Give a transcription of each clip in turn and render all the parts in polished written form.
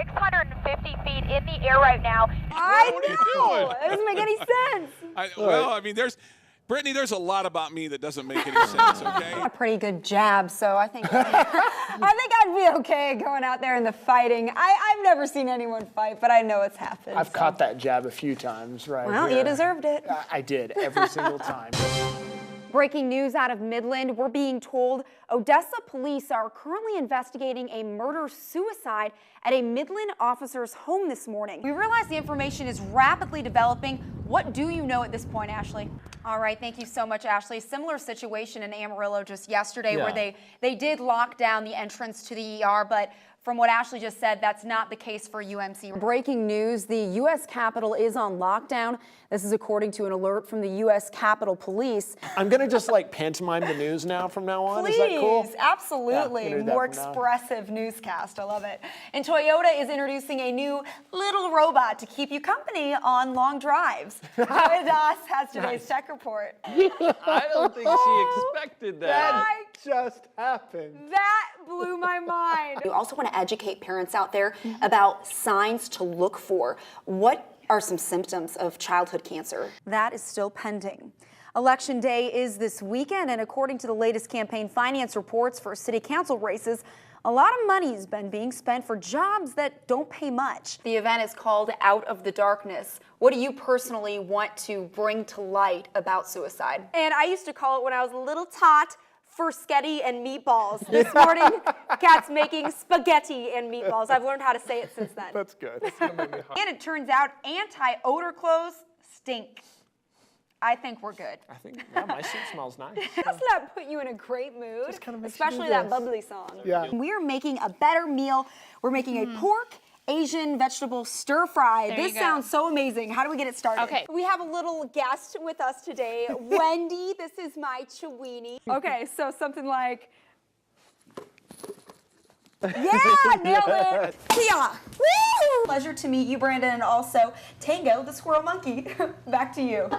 650 feet in the air right now. I know! It doesn't make any sense. I mean, Brittany, there's a lot about me that doesn't make any sense, okay? A pretty good jab, so I think I'd be okay going out there in the fighting. I've never seen anyone fight, but I know it's happened. I've caught that jab a few times, right? Well, here. you deserved it. I did, every single time. Breaking news out of Midland, we're being told Odessa police are currently investigating a murder-suicide at a Midland officer's home this morning. We realize the information is rapidly developing. What do you know at this point, Ashley? All right, thank you so much, Ashley. Similar situation in Amarillo just yesterday where they did lock down the entrance to the ER, but from what Ashley just said, that's not the case for UMC. Breaking news, the U.S. Capitol is on lockdown. This is according to an alert from the U.S. Capitol Police. I'm going to just like pantomime the news now from now on. Please, is that cool? Absolutely. Yeah, more expressive newscast. I love it. And Toyota is introducing a new little robot to keep you company on long drives. Joy Das has today's tech report. I don't think she expected that. That just happened. That blew my mind. We also want to educate parents out there about signs to look for. What are some symptoms of childhood cancer? That is still pending. Election day is this weekend, and according to the latest campaign finance reports for city council races, a lot of money has been being spent for jobs that don't pay much. The event is called Out of the Darkness. What do you personally want to bring to light about suicide? And I used to call it when I was a little tot, Fursketty and meatballs. This morning, Kat's making spaghetti and meatballs. I've learned how to say it since then. That's good. And it turns out anti-odor clothes stink. I think we're good. I think, yeah, my suit smells nice. Doesn't that put you in a great mood? Just kind of makes Especially you that this. bubbly song. Yeah. We're making a better meal. We're making a pork Asian vegetable stir fry. There This you go. sounds so amazing. How do we get it started? Okay. We have a little guest with us today. Wendy, this is my Chiweenie. Okay, so something like, yeah, nailed it. Tia. Woo! Pleasure to meet you, Brandon, and also Tango, the squirrel monkey. Back to you.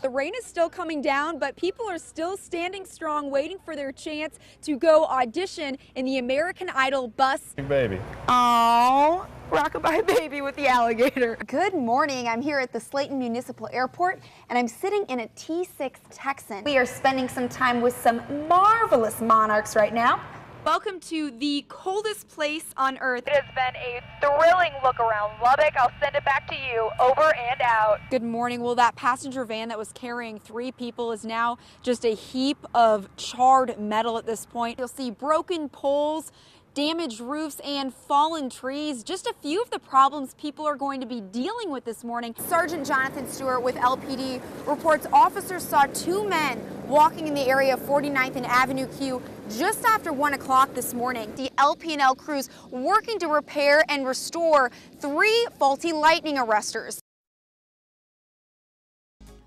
The rain is still coming down, but people are still standing strong, waiting for their chance to go audition in the American Idol bus. Baby. Oh, rockabye baby with the alligator. Good morning. I'm here at the Slayton Municipal Airport, and I'm sitting in a T6 Texan. We are spending some time with some marvelous monarchs right now. Welcome to the coldest place on earth. It has been a thrilling look around Lubbock. I'll send it back to you. Over and out. Good morning. Well, that passenger van that was carrying 3 people is now just a heap of charred metal at this point. You'll see broken poles, damaged roofs, and fallen trees. Just a few of the problems people are going to be dealing with this morning. Sergeant Jonathan Stewart with LPD reports officers saw 2 men walking in the area of 49th and Avenue Q just after 1 o'clock this morning. The LP&L crews working to repair and restore 3 faulty lightning arresters.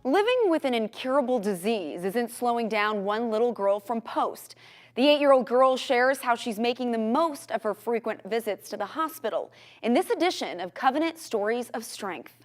Living with an incurable disease isn't slowing down one little girl from Post. The 8-year-old girl shares how she's making the most of her frequent visits to the hospital in this edition of Covenant Stories of Strength.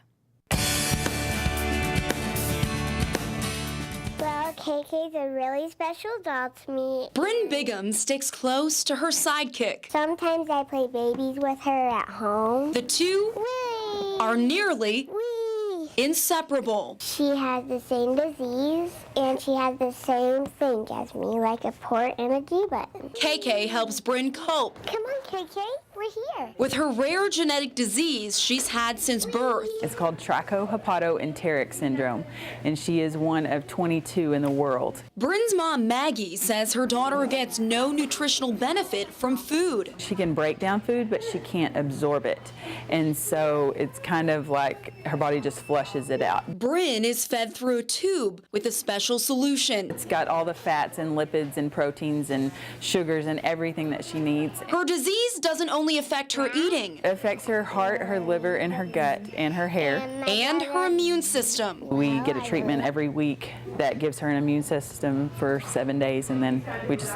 Well, KK's a really special doll to me. Bryn Bigham sticks close to her sidekick. Sometimes I play babies with her at home. The two Whee! are nearly Whee! inseparable. She has the same disease, and she has the same thing as me, like a port and a G button. KK helps Bryn cope Come on, KK, we're here. with her rare genetic disease she's had since birth. It's called trachohepatoenteric syndrome, and she is one of 22 in the world. Bryn's mom, Maggie, says her daughter gets no nutritional benefit from food. She can break down food, but she can't absorb it. And so it's kind of like her body just flushes it out. Bryn is fed through a tube with a special solution. It's got all the fats and lipids and proteins and sugars and everything that she needs. Her disease doesn't only affect her eating. It affects her heart, her liver, and her gut, and her hair. And her immune system. We get a treatment every week that gives her an immune system for 7 days, and then we just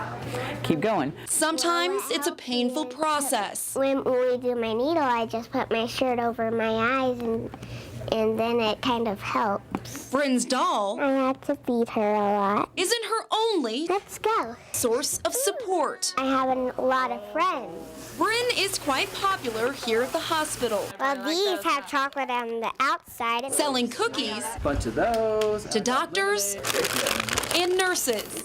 keep going. Sometimes it's a painful process. When we do my needle, I just put my shirt over my eyes and and then it kind of helps. Bryn's doll I have to feed her a lot. isn't her only Let's go. source of support. I have a lot of friends. Bryn is quite popular here at the hospital, Well, these have chocolate on the outside. selling cookies Bunch of those. to doctors and nurses.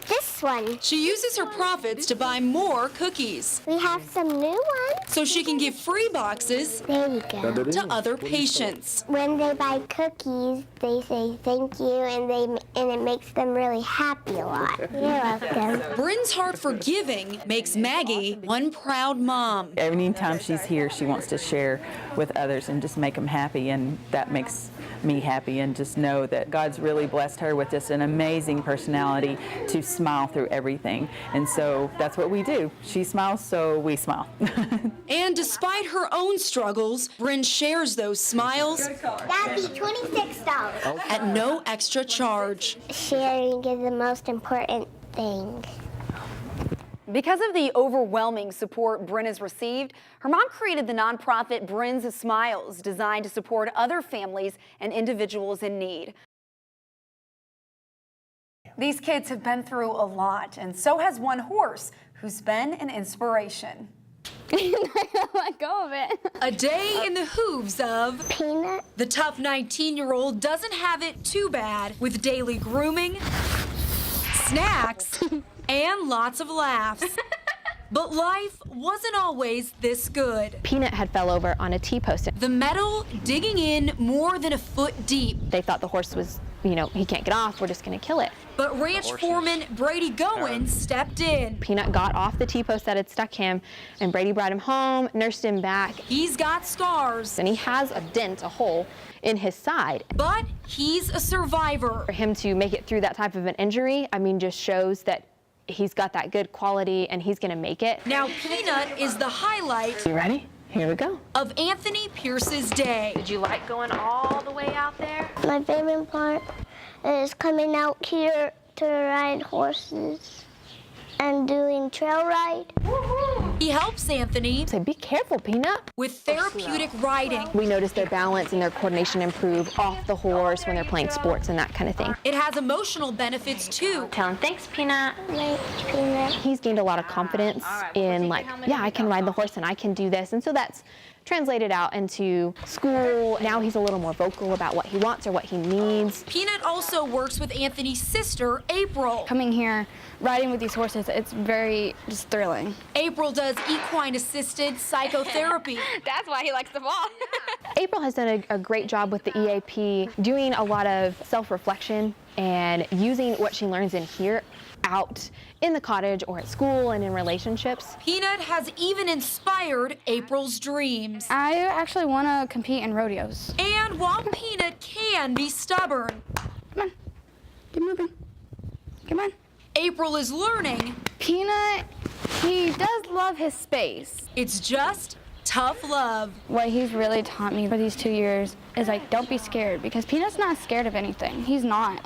This one. She uses her profits to buy more cookies We have some new ones. so she can give free boxes There you go. to other patients. When they buy cookies, they say thank you, and it makes them really happy a lot. You're welcome. Bryn's heart for giving makes Maggie one proud mom. Anytime she's here, she wants to share with others and just make them happy, and that makes me happy, and just know that God's really blessed her with just an amazing personality to smile through everything. And so that's what we do. She smiles, so we smile. And despite her own struggles, Bryn shares those smiles That'd be $26. at no extra charge. Sharing is the most important thing. Because of the overwhelming support Bryn has received, her mom created the nonprofit Bryn's Smiles, designed to support other families and individuals in need. These kids have been through a lot, and so has one horse who's been an inspiration. Let go of it. A day in the hooves of Peanut. the tough 19-year-old doesn't have it too bad with daily grooming, snacks, and lots of laughs. But life wasn't always this good. Peanut had fell over on a T-post. The metal digging in more than a foot deep. They thought the horse was, he can't get off, we're just gonna kill it. But ranch foreman Brady Goins stepped in. Peanut got off the T-post that had stuck him, and Brady brought him home, nursed him back, He's got scars, and he has a dent, a hole, in his side. but he's a survivor. For him to make it through that type of an injury, just shows that he's got that good quality and he's gonna make it. Now Peanut is the highlight You ready? Here we go. of Anthony Pierce's day. Did you like going all the way out there? My favorite part is coming out here to ride horses and doing trail ride. He helps Anthony Say, be careful, Peanut. with therapeutic riding. We noticed their balance and their coordination improve off the horse when they're playing sports and that kind of thing. It has emotional benefits too. Tell him, thanks, Peanut. Like Peanut. He's gained a lot of confidence in yeah, I can ride the horse and I can do this. And so that's translated out into school. Now he's a little more vocal about what he wants or what he needs. Peanut also works with Anthony's sister, April. Coming here, riding with these horses, it's very just thrilling. April does equine-assisted psychotherapy. That's why he likes the ball. April has done a great job with the EAP, doing a lot of self-reflection and using what she learns in here out in the cottage or at school and in relationships. Peanut has even inspired April's dreams. I actually want to compete in rodeos. And while Peanut can be stubborn, Come on, get moving. Come on. April is learning Peanut, he does love his space. it's just tough love. What he's really taught me for these 2 years is don't be scared, because Peanut's not scared of anything. He's not.